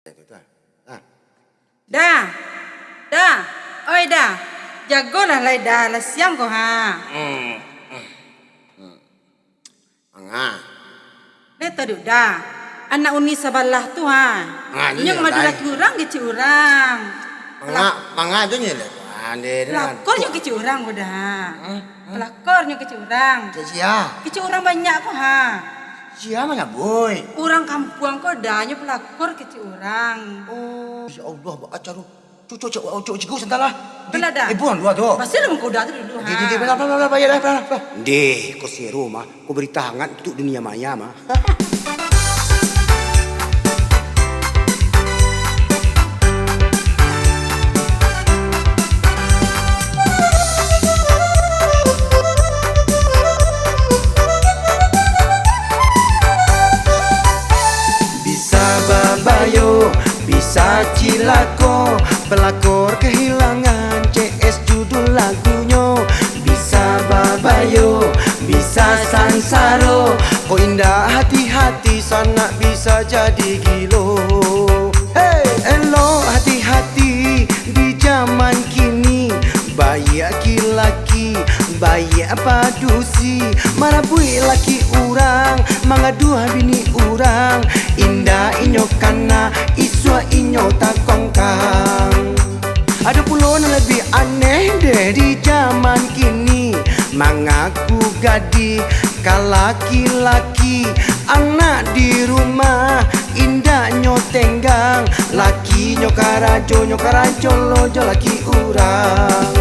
Itu tuh. Ah. Dah, dah, oi dah, jagolah lai dah, lah siang kau ha. Anga. Leto duk dah, anak uni sabalah tu ha. Iya, Nyong madulah kurang keci orang. Manga aja nyele. Ande Pelakor nyong keci orang kau dah. Pelakor nyong keci orang. Sia. Keci orang banyak kau ha. Sia mana boy? Orang kampung kau dah, nyong pelakor keci orang. Oh, ya Allah, acara cucu ciku sentalah. Belah dah. Buang dua tu. Pasti dah kau dah tu dulu ha. Di belah bayar dah. Deh, kau si rumah, kau beri tangan untuk dunia maya mah. Babayo bisa cilako, pelakor kehilangan CS judul lagunya. Bisa babayo, bisa sansaro, kok indah hati-hati sana bisa jadi gilo. Hey, elo hati-hati di zaman kini, bayi laki-laki, bayi apa dusi, marabui laki urang, mangaduha bini urang, indah inyo kana, iswa inyo takongkang. Ada pulon lebih aneh deh di zaman kini, mengaku gadi kalaki-laki, anak di rumah indah nyo tenggang, laki nyo karajo lojo laki urang.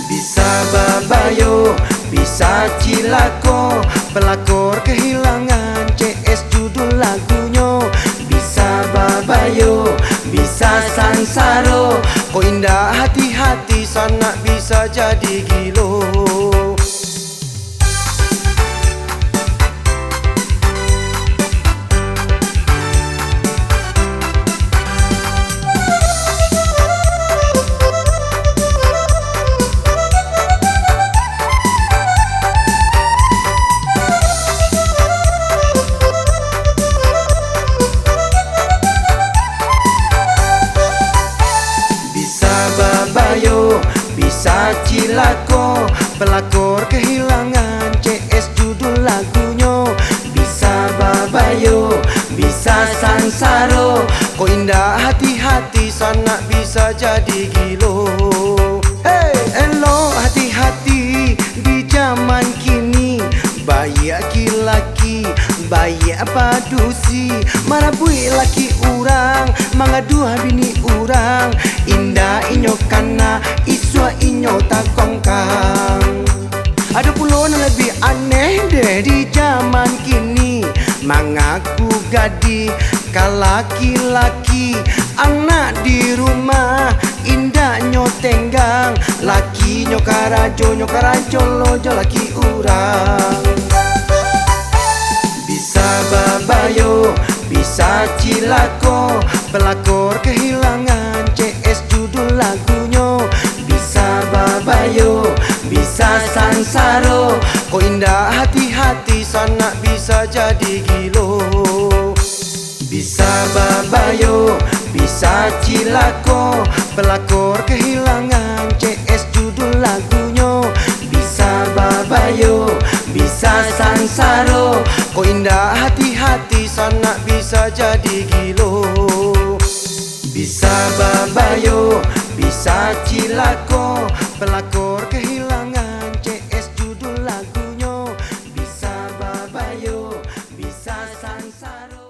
Bisa babayo, bisa cilako, pelakor kehilangan CS judul lagunya. Bisa babayo, bisa sansaro, kok indah hati-hati sana bisa jadi gilo. Bisa cilako, pelakor kehilangan CS judul lagunya. Bisa babayo, bisa sansaro, kok indah hati-hati sana bisa jadi gilo. Hey, elo hati-hati di zaman kini, bayi laki-laki, bayi apa dusi, marabui laki urang, mangaduha bini urang, indah inyo kana, iswa inyo takongkang. Ada pulon lebih aneh deh di zaman kini, mengaku gadi kalaki-laki, anak di rumah indah nyo tenggang, laki nyo karajo lojo laki urang. Bisa babayo, bisa cilako, pelakor kehilangan CS judul lagunya. Bisa babayo, bisa sansaro, kok indah hati-hati sana bisa jadi gilo. Bisa babayo, bisa cilako, pelakor kehilangan CS judul lagunya. Bisa babayo, bisa sansaro, kok indah hati-hati sana bisa jadi gilo. Bisa babayo, bisa cilako, pelakor kehilangan CS judul lagunya. Bisa babayo, bisa sansaro.